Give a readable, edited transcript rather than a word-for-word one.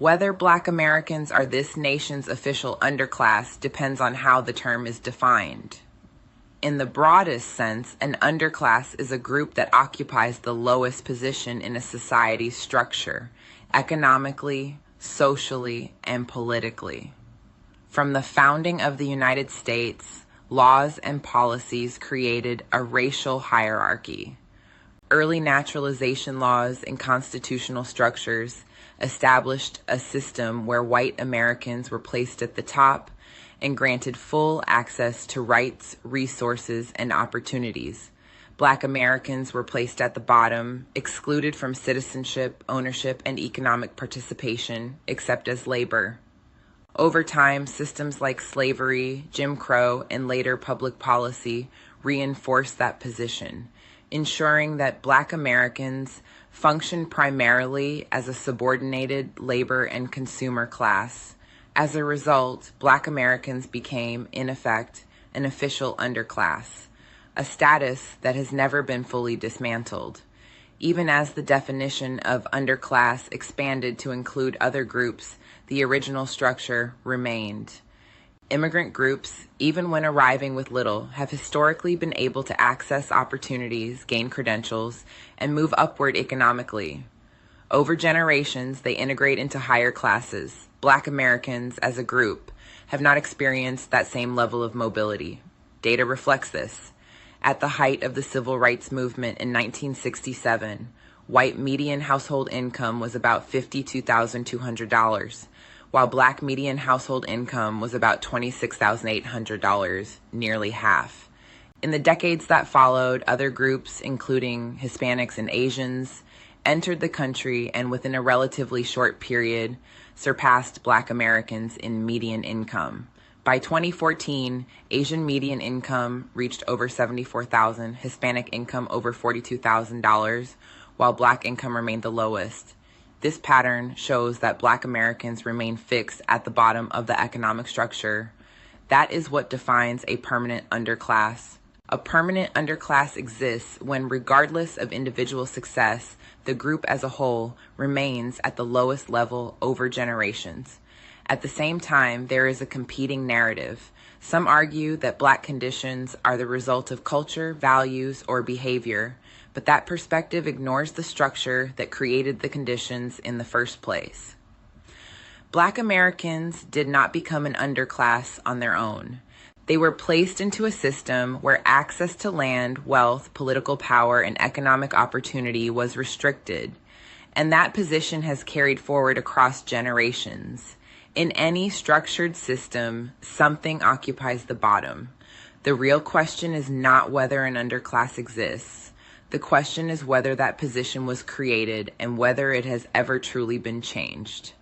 Whether Black Americans are this nation's official underclass depends on how the term is defined. In the broadest sense, an underclass is a group that occupies the lowest position in a society's structure, economically, socially, and politically. From the founding of the United States, laws and policies created a racial hierarchy. Early naturalization laws and constitutional structures established a system where white Americans were placed at the top and granted full access to rights, resources, and opportunities. Black Americans were placed at the bottom, excluded from citizenship, ownership, and economic participation, except as labor. Over time, systems like slavery, Jim Crow, and later public policy reinforced that position, ensuring that Black Americans functioned primarily as a subordinated labor and consumer class. As a result, Black Americans became, in effect, an official underclass, a status that has never been fully dismantled. Even as the definition of underclass expanded to include other groups, the original structure remained. Immigrant groups, even when arriving with little, have historically been able to access opportunities, gain credentials, and move upward economically. Over generations, they integrate into higher classes. Black Americans, as a group, have not experienced that same level of mobility. Data reflects this. At the height of the civil rights movement in 1967, white median household income was about $52,200, while Black median household income was about $26,800, nearly half. In the decades that followed, other groups, including Hispanics and Asians, entered the country and within a relatively short period surpassed Black Americans in median income. By 2014, Asian median income reached over $74,000, Hispanic income over $42,000, while Black income remained the lowest. This pattern shows that Black Americans remain fixed at the bottom of the economic structure. That is what defines a permanent underclass. A permanent underclass exists when, regardless of individual success, the group as a whole remains at the lowest level over generations. At the same time, there is a competing narrative. Some argue that Black conditions are the result of culture, values, or behavior, but that perspective ignores the structure that created the conditions in the first place. Black Americans did not become an underclass on their own. They were placed into a system where access to land, wealth, political power, and economic opportunity was restricted, and that position has carried forward across generations. In any structured system, something occupies the bottom. The real question is not whether an underclass exists. The question is whether that position was created and whether it has ever truly been changed.